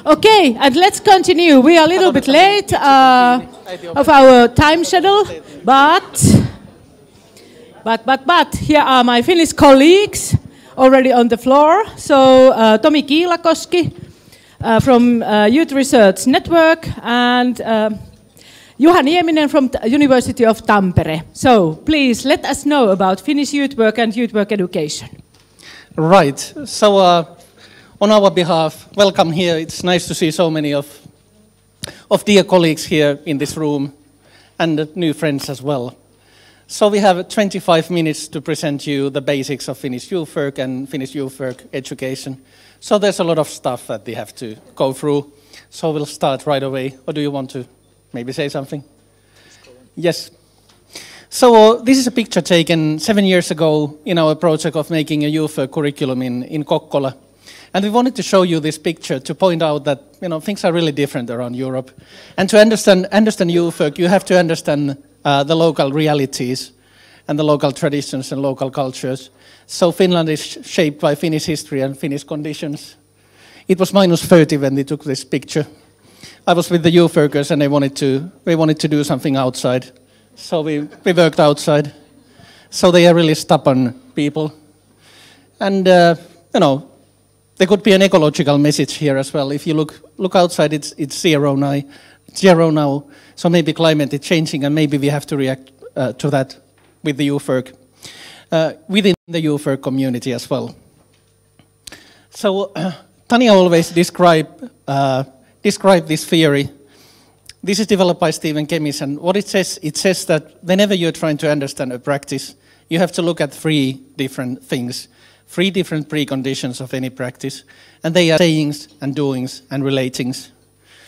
Okay, and let's continue. We are a little bit late of our time schedule, but here are my Finnish colleagues already on the floor. So Tomi Kiilakoski from Youth Research Network and Juha Nieminen from University of Tampere. So please let us know about Finnish youth work and youth work education. Right. So on our behalf, welcome here. It's nice to see so many of dear colleagues here in this room and new friends as well. So we have 25 minutes to present you the basics of Finnish youth work and Finnish youth work education. So there's a lot of stuff that we have to go through. So we'll start right away. Or do you want to maybe say something? Yes. So this is a picture taken 7 years ago in our project of making a youth work curriculum in Kokkola. And we wanted to show you this picture to point out that things are really different around Europe. And to understand youth work, you have to understand the local realities and the local traditions and local cultures. So Finland is shaped by Finnish history and Finnish conditions. It was -30 when they took this picture. I was with the youth workers and they wanted to do something outside. So we worked outside. So they are really stubborn people. And, there could be an ecological message here as well. If you look outside, it's zero now. So maybe climate is changing and maybe we have to react to that with the youth work, within the youth work community as well. So Tanya always describe this theory. This is developed by Stephen Kemis, and what it says that whenever you're trying to understand a practice, you have to look at 3 different things. 3 different preconditions of any practice, and they are sayings and doings and relatings.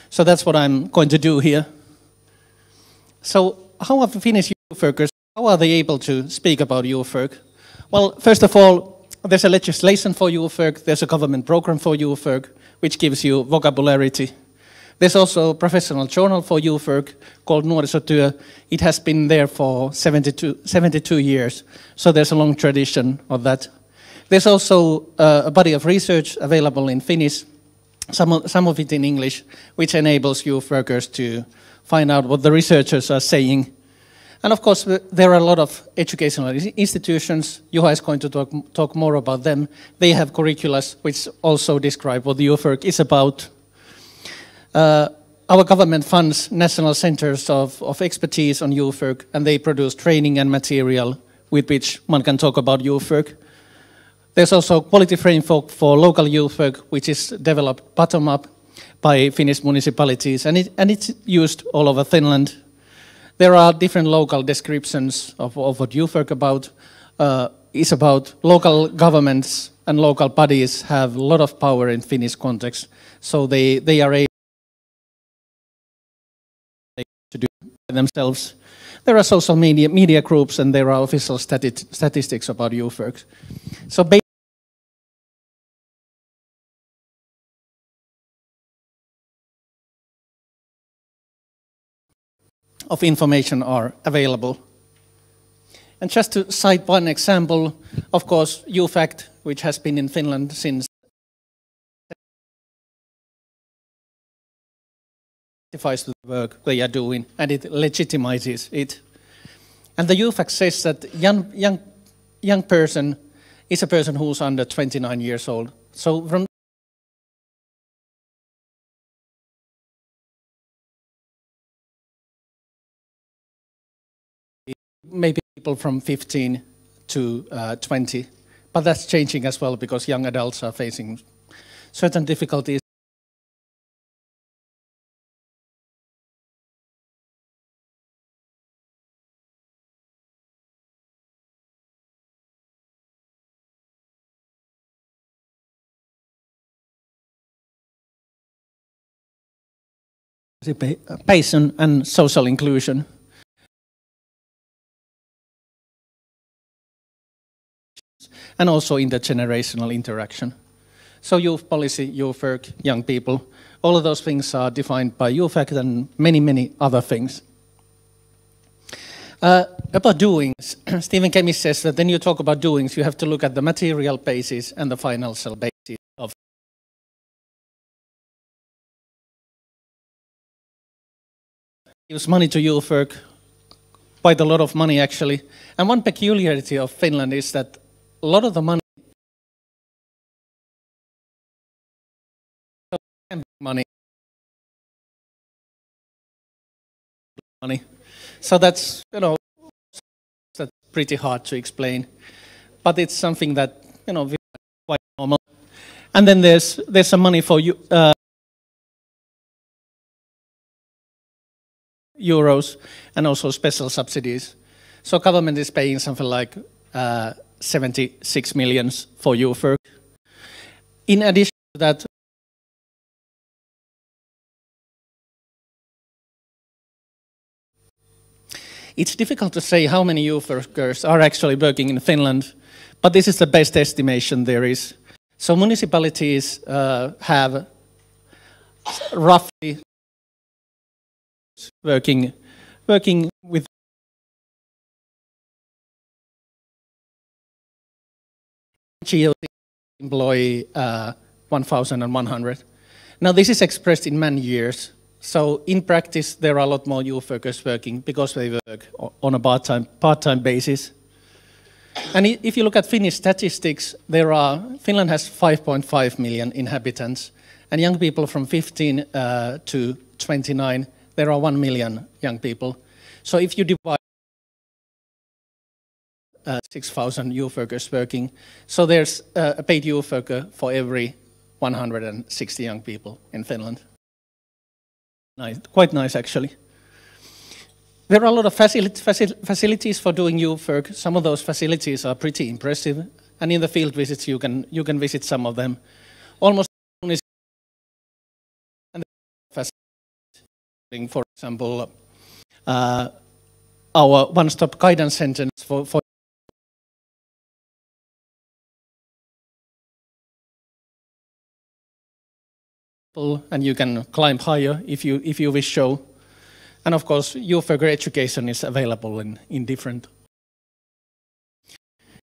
So that's what I'm going to do here. So how are Finnish youth workers, how are they able to speak about youth work? Well, first of all, there's a legislation for youth work, there's a government program for youth work, which gives you vocabulary. There's also a professional journal for youth work called Nuorisotyö. It has been there for 72 years, so there's a long tradition of that. There's also a body of research available in Finnish, some of it in English, which enables youth workers to find out what the researchers are saying. And of course, there are a lot of educational institutions. Juha is going to talk more about them. They have curricula which also describe what the youth work is about. Our government funds national centers of expertise on youth work, and they produce training and material with which one can talk about youth work. There's also a quality framework for local youth work, which is developed bottom-up by Finnish municipalities, and it's used all over Finland. There are different local descriptions of what youth work is about. Local governments and local bodies have a lot of power in Finnish context, so they are able to do it themselves. There are social media groups, and there are official statistics about youth work. So of information are available. And just to cite one example, of course, Youth Act, which has been in Finland since justifies the work they are doing, and it legitimizes it. And the Youth Act says that young person is a person who's under 29 years old. So from maybe people from 15 to 20, but that's changing as well because young adults are facing certain difficulties. Participation and social inclusion. And also intergenerational interaction. So youth policy, youth work, young people, all of those things are defined by Youth Act and many, many other things. About doings, Stephen Kemi says that when you talk about doings, you have to look at the material basis and the financial basis of gives money to youth work, quite a lot of money actually. And one peculiarity of Finland is that a lot of the money so that's, you know, that's pretty hard to explain, but it's something that, you know, quite normal. And then there's some money for you euros and also special subsidies. So government is paying something like 76 million for youth work. In addition to that, it's difficult to say how many youth workers are actually working in Finland, but this is the best estimation there is. So municipalities have roughly working with NGOs employ 1,100. Now this is expressed in man years. So in practice, there are a lot more youth workers working because they work on a part-time basis. And if you look at Finnish statistics, Finland has 5.5 million inhabitants, and young people from 15 to 29, there are 1 million young people. So if you divide 6,000 youth workers working, so there's a paid youth worker for every 160 young people in Finland. Nice, quite nice actually. There are a lot of facilities for doing youth work. Some of those facilities are pretty impressive, and in the field visits you can visit some of them. Almost and for example, our one-stop guidance center for and you can climb higher if you wish so. And of course, youth worker education is available in different.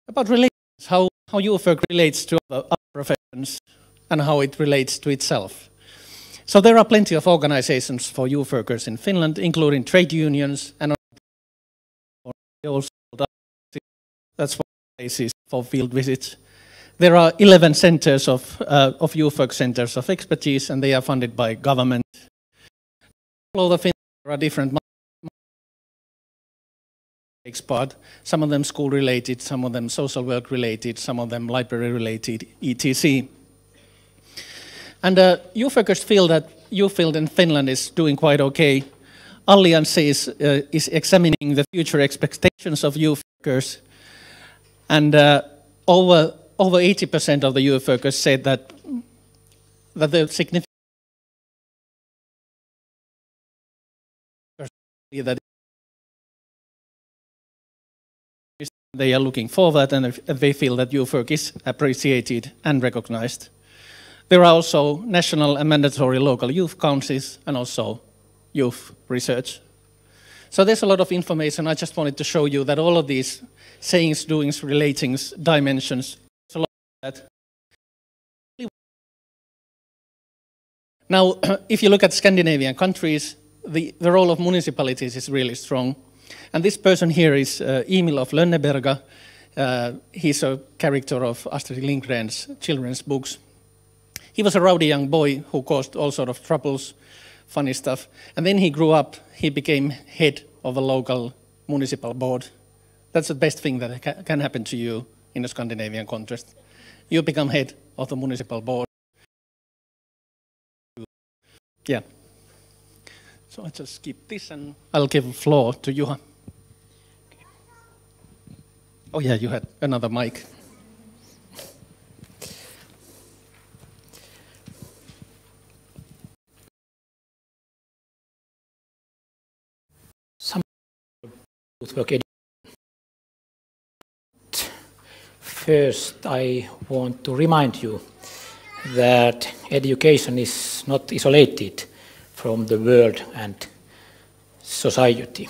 About relations, how youth work relates to other professions and how it relates to itself. So there are plenty of organizations for youth workers in Finland, including trade unions and also that's one basis for field visits. There are 11 centers of youth work centers of expertise, and they are funded by government. All over Finland, there are different part. Some of them school-related, some of them social work-related, some of them library-related, etc. And youth workers feel that youth field in Finland is doing quite okay. Alliance is examining the future expectations of youth workers, and over 80% of the youth workers said that the significant that they are looking forward, and they feel that youth work is appreciated and recognized. There are also national and mandatory local youth councils and also youth research. So there's a lot of information. I just wanted to show you that all of these sayings, doings, relatings, dimensions, there's a lot of that. Now, if you look at Scandinavian countries, the role of municipalities is really strong. And this person here is Emil of Lönneberga. He's a character of Astrid Lindgren's children's books. He was a rowdy young boy who caused all sorts of troubles, funny stuff. And then he grew up, he became head of a local municipal board. That's the best thing that can happen to you in a Scandinavian context. You become head of the municipal board. Yeah. So I just skip this and I'll give the floor to Juha. Okay. Oh yeah, you had another mic. First, I want to remind you that education is not isolated from the world and society.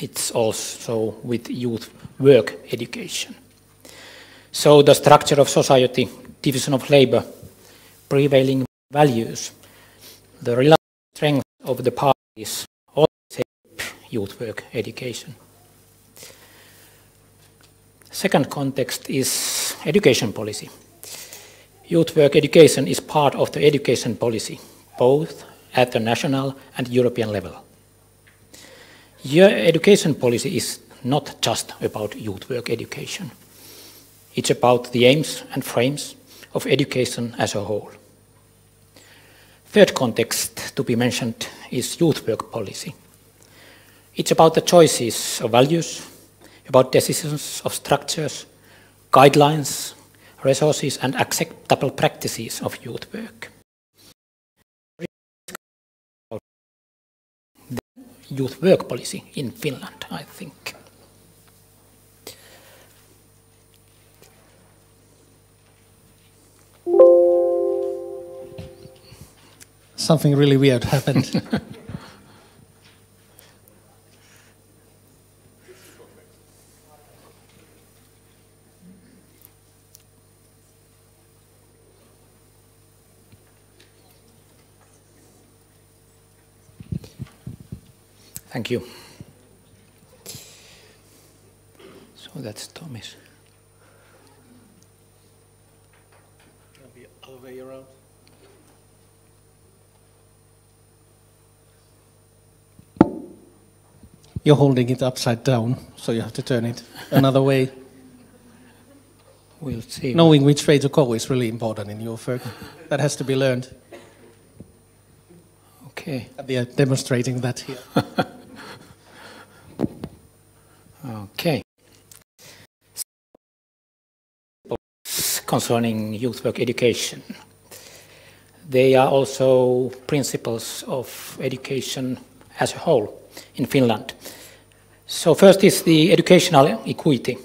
it's also with youth work education. So the structure of society, division of labor, prevailing values, the relative strength of the parties all shape youth work education. Second context is education policy. Youth work education is part of the education policy, both at the national and European level. Your education policy is not just about youth work education. It's about the aims and frames of education as a whole. Third context to be mentioned is youth work policy. It's about the choices of values, about decisions of structures, guidelines, resources, and acceptable practices of youth work. The youth work policy in Finland, I think. Something really weird happened. Thank you. So that's Tommy's. Maybe other way around. You're holding it upside down, so you have to turn it another way. We'll see. Knowing which way to go is really important in your work. That has to be learned. Okay. We are demonstrating that here. Okay. Concerning youth work education, they are also principles of education as a whole in Finland. So first is the educational equity.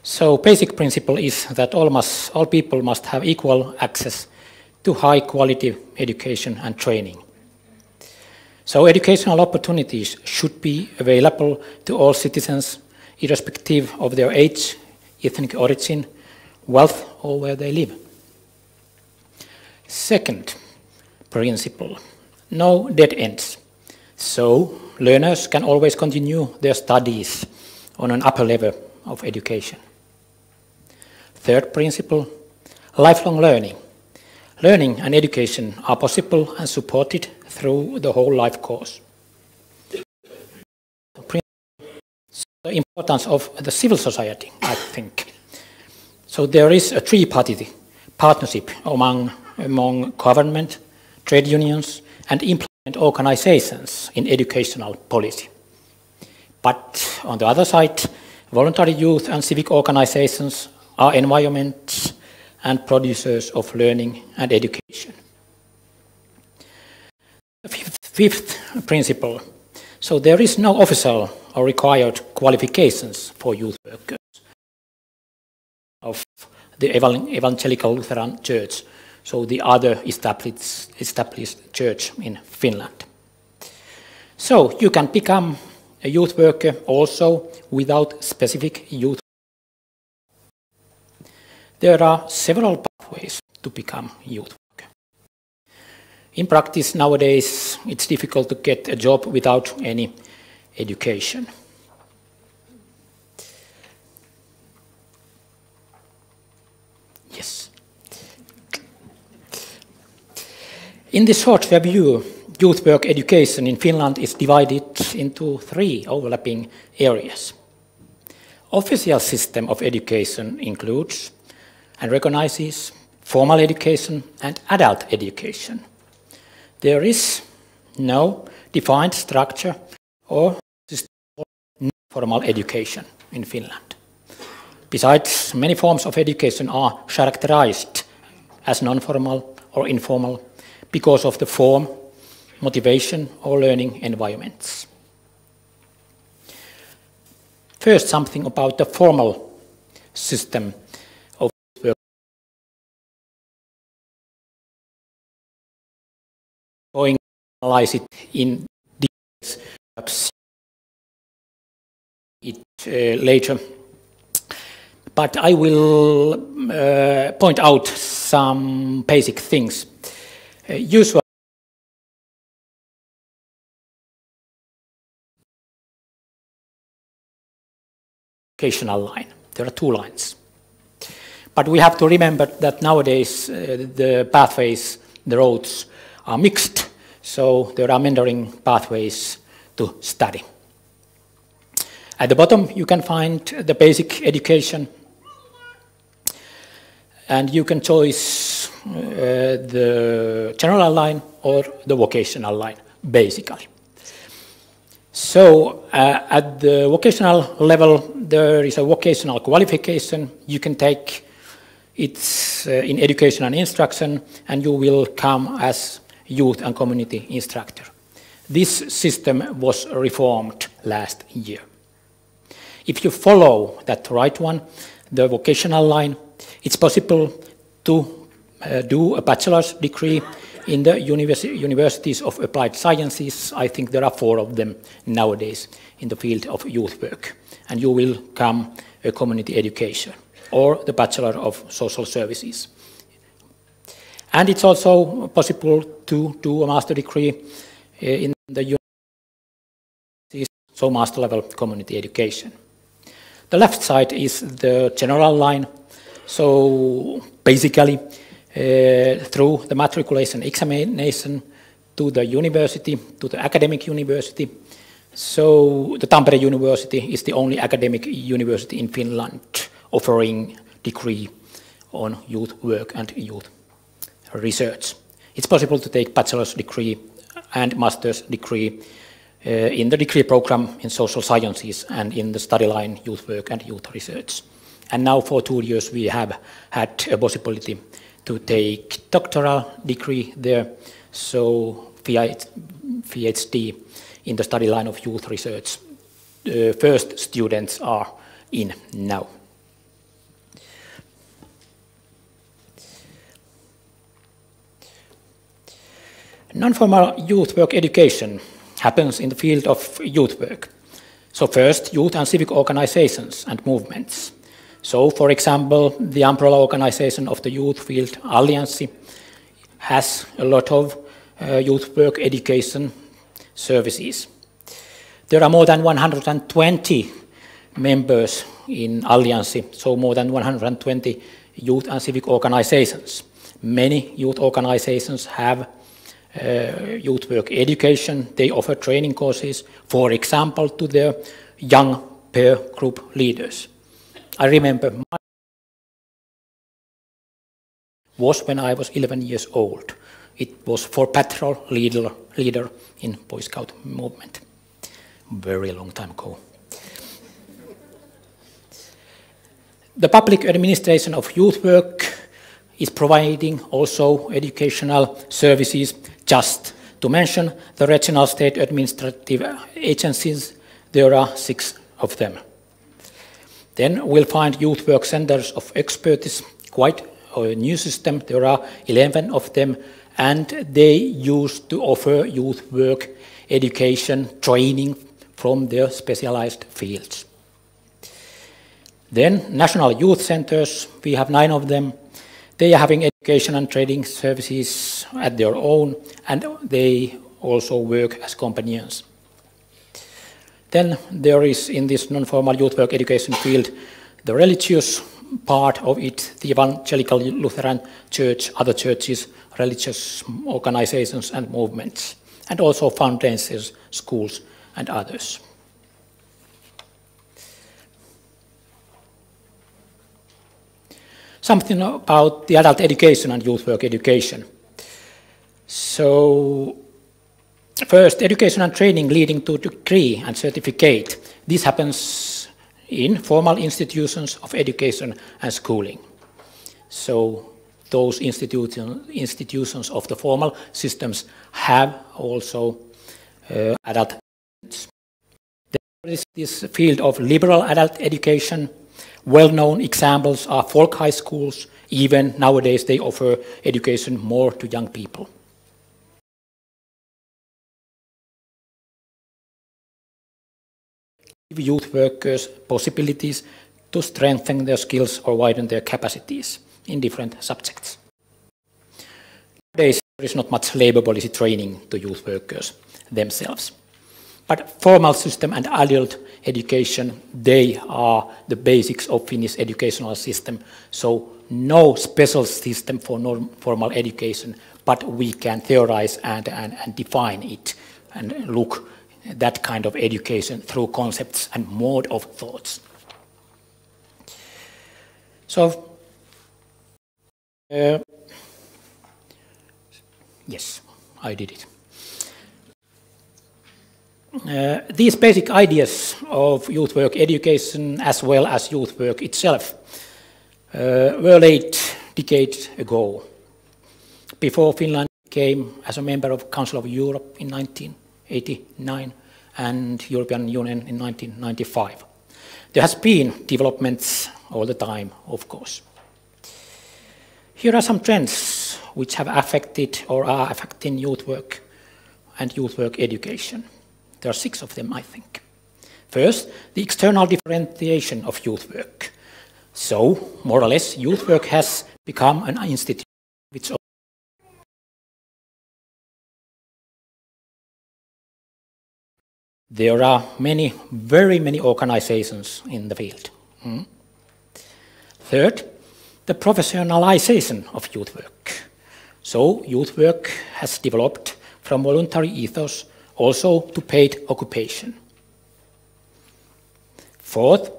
So basic principle is that all people must have equal access to high quality education and training. So educational opportunities should be available to all citizens, irrespective of their age, ethnic origin, wealth, or where they live. Second principle, no dead ends. So learners can always continue their studies on an upper level of education. Third principle, lifelong learning. Learning and education are possible and supported through the whole life course. The importance of the civil society, I think. So there is a three-party partnership among government, trade unions, and employment organizations in educational policy. But on the other side, voluntary youth and civic organizations are environments and producers of learning and education. Fifth principle. So there is no official or required qualifications for youth workers of the Evangelical Lutheran Church, so the other established church in Finland. So you can become a youth worker also without specific youth. There are several pathways to become youth worker. In practice nowadays, it's difficult to get a job without any education. Yes. In this short review, youth work education in Finland is divided into three overlapping areas. Official system of education includes and recognizes formal education and adult education. There is no defined structure or system for non-formal education in Finland. Besides, many forms of education are characterized as non-formal or informal because of the form, motivation, or learning environments. First, something about the formal system of work. Going to analyze it in details. later. But I will point out some basic things. Usually, vocational line. There are two lines. But we have to remember that nowadays the pathways, the roads are mixed, so there are mentoring pathways to study. At the bottom you can find the basic education, and you can choose the general line or the vocational line, basically. So at the vocational level, there is a vocational qualification. You can take it in education and instruction, and you will come as youth and community instructor. This system was reformed last year. If you follow that right one, the vocational line, it's possible to do a bachelor's degree in the universities of applied sciences. I think there are 4 of them nowadays in the field of youth work. And you will come a community education or the Bachelor of Social Services. And it's also possible to do a master degree in the universities, so master level community education. The left side is the general line. So basically, through the matriculation examination to the university, to the academic university. So the Tampere University is the only academic university in Finland offering degree on youth work and youth research. It's possible to take bachelor's degree and master's degree in the degree program in social sciences and in the study line youth work and youth research. And now for 2 years we have had a possibility to take doctoral degree there, so PhD in the study line of youth research. The first students are in now. Non-formal youth work education happens in the field of youth work. So first, youth and civic organizations and movements. So, for example, the umbrella organization of the youth field, Allianssi, has a lot of youth work education services. There are more than 120 members in Allianssi, so more than 120 youth and civic organizations. Many youth organizations have youth work education. They offer training courses, for example, to their young peer group leaders. I remember was when I was 11 years old. It was for patrol leader in Boy Scout movement. Very long time ago. The public administration of youth work is providing also educational services. Just to mention the regional state administrative agencies, there are 6 of them. Then we'll find youth work centers of expertise, quite a new system. There are 11 of them, and they used to offer youth work education training from their specialized fields. Then national youth centers, we have 9 of them. They are having education and training services at their own, and they also work as companions. Then there is, in this non-formal youth work education field, the religious part of it, the Evangelical Lutheran Church, other churches, religious organizations and movements, and also foundations, schools, and others. Something about the adult education and youth work education. So, first, education and training leading to degree and certificate. This happens in formal institutions of education and schooling. So, those institutions of the formal systems have also adult education. There is this field of liberal adult education. Well-known examples are folk high schools. Even nowadays they offer education more to young people. give youth workers possibilities to strengthen their skills or widen their capacities in different subjects. Nowadays, there is not much labor policy training to youth workers themselves. But formal system and adult education, they are the basics of Finnish educational system. So no special system for formal education, but we can theorize and define it and look at that kind of education through concepts and mode of thoughts. So, yes, I did it. These basic ideas of youth work education as well as youth work itself were laid decades ago, before Finland came as a member of Council of Europe in 1989 and European Union in 1995. There has been developments all the time, of course. Here are some trends which have affected or are affecting youth work and youth work education. There are 6 of them, I think. First, the external differentiation of youth work. So, more or less, youth work has become an institution of its own. There are very many organizations in the field. Third, the professionalization of youth work. So, youth work has developed from voluntary ethos also to paid occupation. Fourth,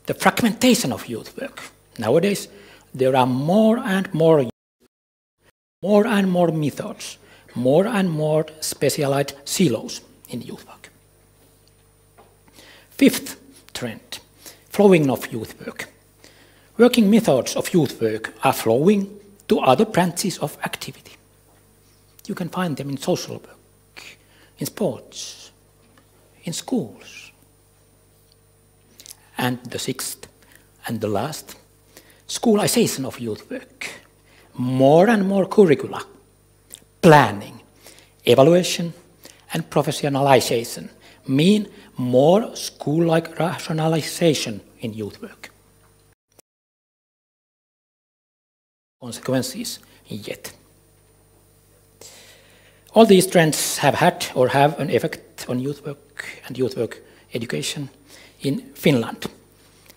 the fragmentation of youth work. Nowadays, there are more and more methods, more and more specialized silos in youth work. Fifth trend, flowing of youth work. Working methods of youth work are flowing to other branches of activity. You can find them in social work, in sports, in schools. And the 6th and the last, schoolization of youth work. More and more curricula, planning, evaluation, and professionalization mean more school-like rationalization in youth work. Consequences yet. All these trends have had or have an effect on youth work and youth work education in Finland.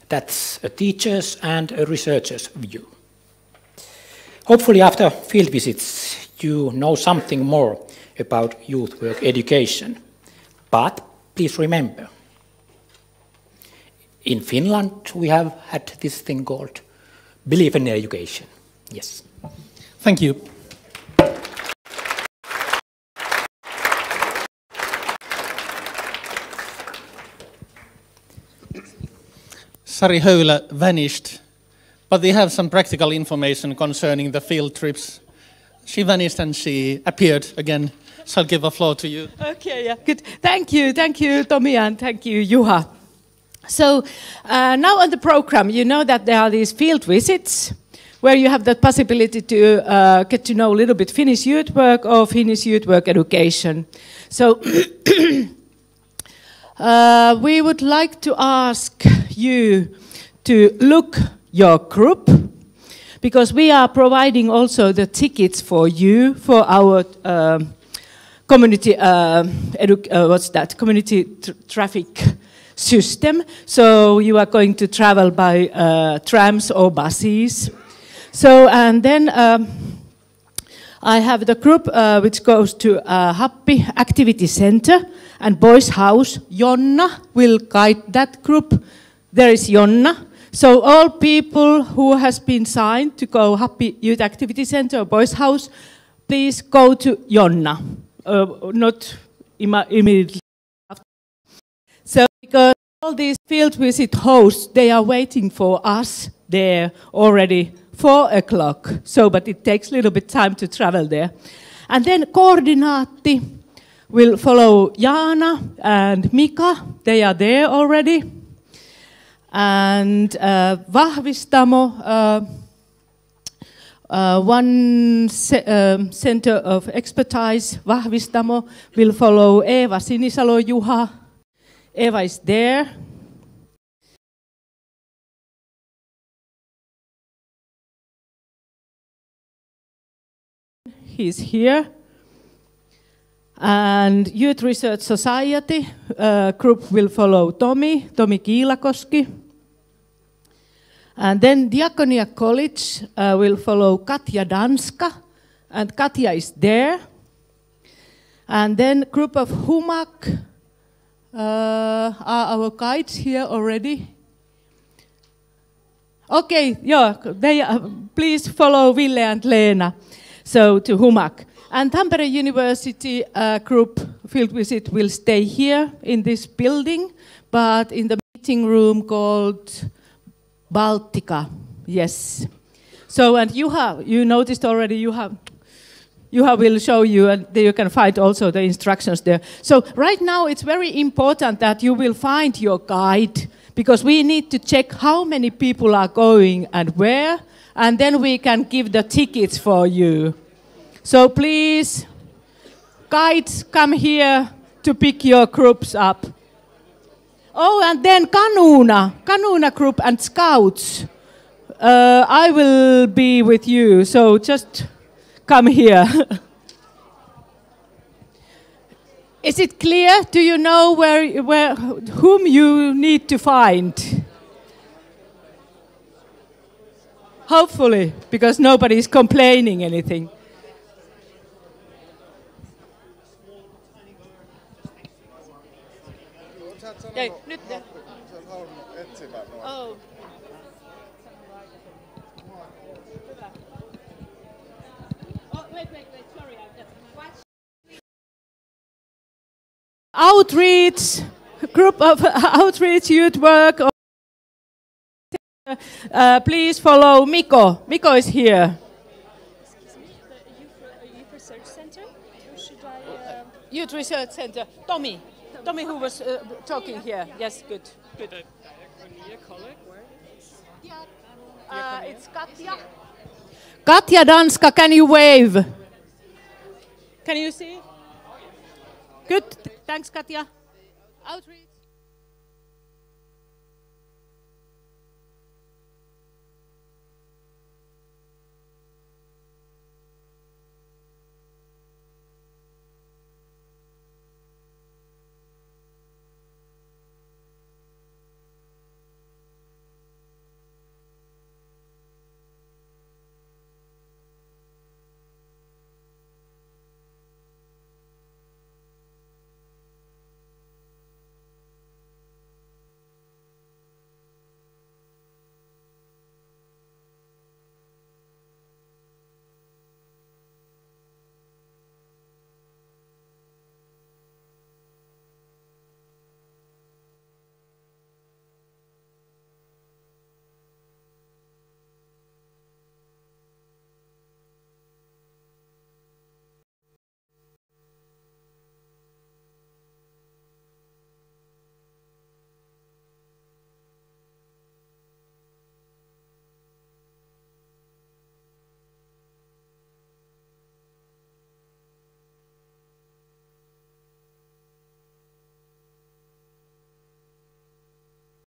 That's a teacher's and a researcher's view. Hopefully after field visits you know something more about youth work education. But please remember, in Finland we have had this thing called belief in education. Yes. Thank you. Sari Höylä vanished, but they have some practical information concerning the field trips. She vanished and she appeared again. So I'll give the floor to you. Okay, yeah, good. Thank you, Tomi, and thank you, Juha. So now on the program, you know that there are these field visits where you have the possibility to get to know a little bit Finnish youth work or Finnish youth work education. So we would like to ask you to look your group, because we are providing also the tickets for you for our community community traffic system. So you are going to travel by trams or buses. So and then I have the group which goes to Happy Activity Center and Boys House. Jonna will guide that group. There is Jonna. So all people who has been signed to go Happy Youth Activity Center or Boys House, please go to Jonna. Not immediately after. So because all these field visit hosts, they are waiting for us there already 4 o'clock. So, but it takes a little bit time to travel there. And then Koordinaatti will follow Jaana and Mika. They are there already. And Vahvistamo, one center of expertise, Vahvistamo, will follow Eeva Sinisalo-Juha. Eva is there. He's here. And Youth Research Society group will follow Tomi Kiilakoski. And then Diakonia College will follow Katja Danska, and Katja is there. And then group of HUMAC are our guides here already. Okay, yeah, please follow Ville and Leena, so to HUMAC. And Tampere University group field visit will stay here in this building, but in the meeting room called Baltica, yes. So, and Juha, you noticed already, Juha will show you, and there you can find also the instructions there. So right now it's very important that you will find your guide, because we need to check how many people are going and where, and then we can give the tickets for you. So please, guides, come here to pick your groups up. Oh, and then Kanuna group and Scouts. I will be with you, so just come here. Is it clear? Do you know whom you need to find? Hopefully, because nobody is complaining anything. Okay, nyt. Oh. Oh, wait, sorry. Outreach, group of outreach youth work. Please follow Miko. Miko is here. Excuse me, the Youth Research Center? Or should I... Youth Research Center. Tomi, who was talking here. Yes, good. It's Katja. Katja Danska, can you wave? Can you see? Good. Thanks, Katja. Outreach.